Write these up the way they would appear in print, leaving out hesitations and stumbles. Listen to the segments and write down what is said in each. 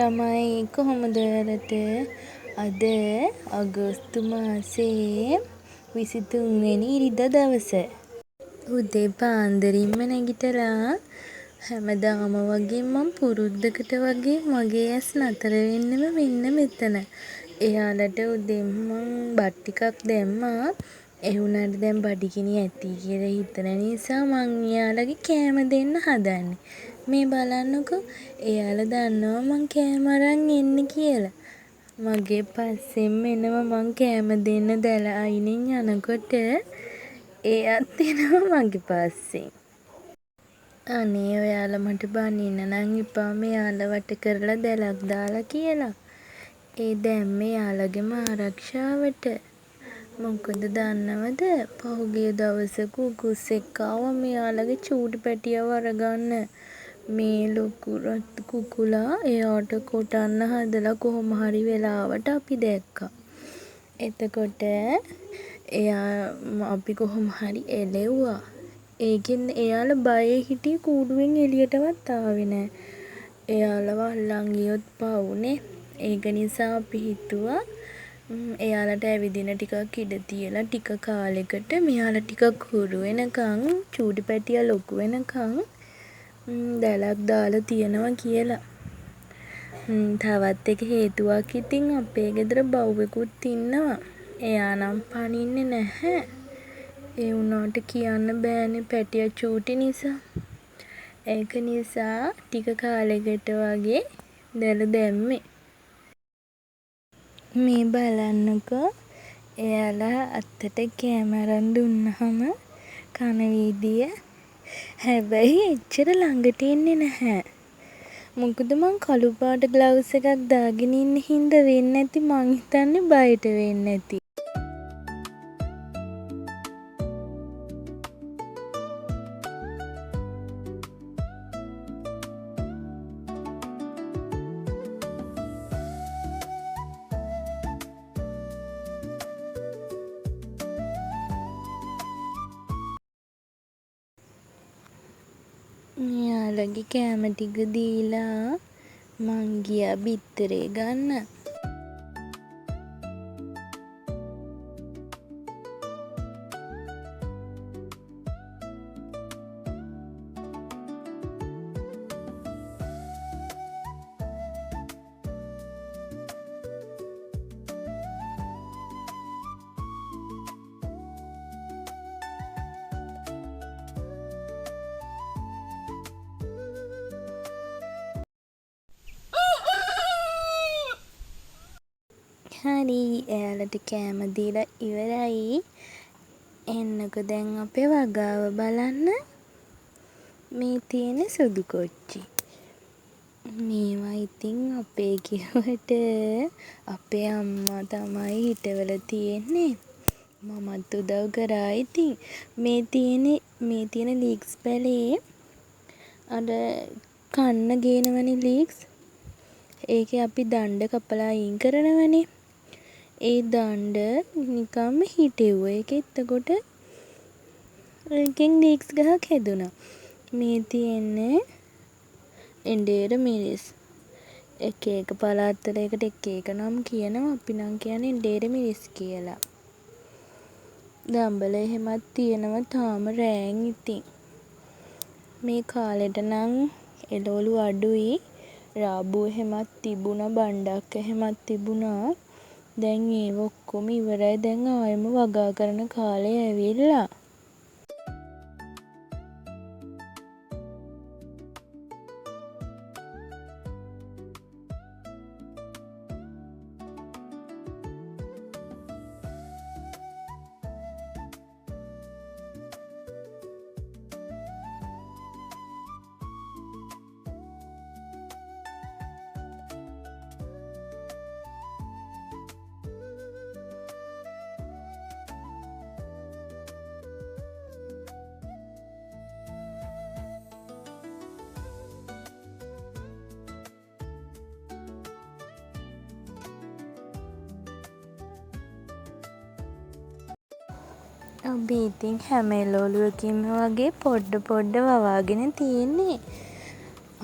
තමයි කොහොමද ඔයාලට අද අගෝස්තු මාසේ 23 වෙනි ඉරිදා දවස. උදේ පාන්දරින්ම නැගිටලා හැමදාම වගේ මම පුරුද්දකට වගේ මගේ ඇස් නතර වෙන්න මෙතන. එයාලට උදෙන් මං බත් ටිකක් දැම්මා. ඒ වුණාට දැන් බඩගිනි ඇති කියලා හිතන නිසා මං එයාලගේ කෑම දෙන්න හදන්නේ. මේ බලන්නකෝ එයාලා දන්නවා මං කෑම අරන් එන්නේ කියලා. මගේ පස්සෙන්ම එනවා මං කෑම දෙන්න දැල අයිනෙන් යනකොට එයත් එනවා මගේ පස්සෙන්. අනේ ඔයාලා මට බනින්න නම් එපා මෙයාලා වට කරලා දැලක් දාලා කියලා. ඒ දැම්මේ එයාලගේම ආරක්ෂාවට. මොකද දන්නවද පහුගිය දවසක උකුස්සෙක් ආවා මෙයාලගේ චූටි පැටියව අරගන්න. මේ ලොකු කුකුලා එයාට කොටන්න හදලා කොහොම හරි වෙලාවට අපි දැක්කා. එතකොට අපි කොහොම හරි එලෙව්වා. ඒකෙන් එයාලා බයේ හිටියේ කූඩුවෙන් එළියටවත් ආවේ නැහැ. එයාලව අල්ලන් ගියොත් පව්නේ. ඒක නිසා අපි හිතුවා එයාලට ඇවිදින ටිකක් ඉඩ තියලා ටික කාලෙකට මෙයාලා ටිකක් හුරු වෙනකන් චූටි පැටියා ලොකු වෙනකන් දැලක් දාලා තියනවා කියලා. තවත් එක හේතුවක් ඉතින් අපේ ගෙදර බව්වෙකුත් ඉන්නවා. එයා නම් පනින්නේ නැහැ. ඒ වුණාට කියන්න බෑනේ පැටියා චූටි නිසා. ඒක නිසා ටික කාලෙකට වගේ දැල දැම්මේ. මේ බලන්නකෝ එයාලා අත්තට කෑම අරන් දුන්නහම කන වීදිය. හැබැයි එච්චර ළඟට එන්නේ නැහැ. මොකද මං කළු පාට ග්ලව්ස් එකක් දාගෙන ඉන්න හින්දා වෙන්නේ නැති මං හිතන්නේ බයට වෙන්නේ නැති. මෙයාලගේ කෑම ටික දීලා මං ගියා බිත්තරේ ගන්න. හරි එයාලට කෑම දීලා ඉවරයි. එන්නකෝ දැන් අපේ වගාව බලන්න. මේ තියෙන සුදු කොච්චි. මේවා ඉතින් අපේ කිව්වට අපේ අම්මා තමයි හිටවල තියෙන්නේ. මමත් උදව් කරා ඉතින්. මේ තියෙන ලීක්ස් පැලේ අර කන්න ගේනවනේ ලීක්ස්. ඒකේ අපි දණ්ඩ කපලා අයින් කරනවනේ. ඒ දණ්ඩ නිකම්ම හිටෙව්වා. ඒක එතකොට ඒකෙන් ලීක්ස් ගහක් හැදුනා. මේ තියෙන්නේ එඬේර මිරිස්. එක එක පළාත්වලකට එක එක නම් කියනවා. අපි නම් කියන්නේ එඬේර මිරිස් කියලා. දම්බල එහෙමත් තියෙනවා තාම රෑන් ඉතින්. මේ කාලෙට නම් එළවලු අඩුයි. රාබු එහෙමත් තිබුණා බණ්ඩක් එහෙමත් තිබුණා. දැන් ඒව ඔක්කොම ඉවරයි. දැන් ආයෙම වගා කරන කාලේ ඇවිල්ලා. අපි ඉතින් හැම එළවලුවකින්ම වගේ පොඩ පොඩ වවාගෙන තියෙන්නේ.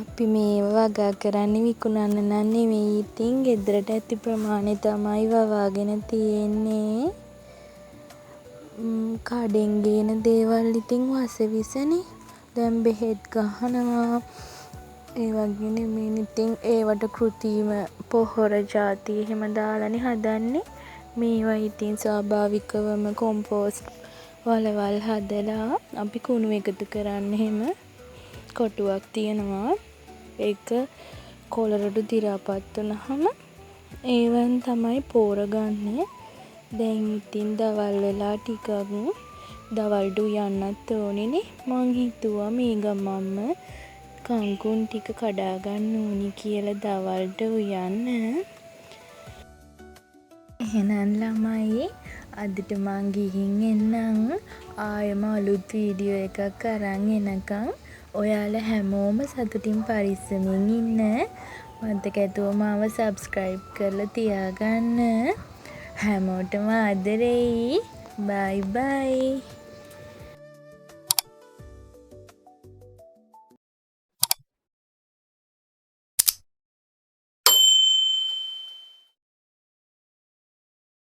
අපි මේවා වගා කරන්නේ විකුණන්න නම් නෙවෙයි. ඉතින් ගෙදරට ඇති ප්‍රමාණය තමයි වවාගෙන තියෙන්නේ. කඩෙන් ගේන දේවල් ඉතින් වසවිසනේ. දැන් බෙහෙත් ගහනවා. ඒ වගේ නෙමෙයිනේ. ඉතින් ඒවට කෘත්‍රිම පොහොර ජාති එහෙම දාලානේ හදන්නේ. මේවා ඉතින් ස්වාභාවිකවම කොම්පෝස්ට් වලවල් හදලා අපි කුණු එකතු කරන්න එහෙම කොටුවක් තියෙනවා. ඒක කොලරට දිරාපත් වුණාම ඒවෙන් තමයි පෝර ගන්නේ. දැන් ඉතින් දවල් වෙලා ටිකක් දවල්ට උයන්නත් ඕනේනේ. මං හිතුවා මේ ගමන්ම කංකුන් ටික කඩා ගන්න ඕනි කියලා දවල්ට උයන්න. එහෙනම් ළමයි අදට මං ගිහින් එන්නම්. ආයෙම අලුත් වීඩියෝ එකක් අරන් එනකම් ඔයාලා හැමෝම සතුටින් පරිස්සමින් ඉන්න. මතක ඇතුව මාව සබ්ස්ක්‍රයිබ් කරලා තියාගන්න. හැමෝටම ආදරෙයි. බයි බයි.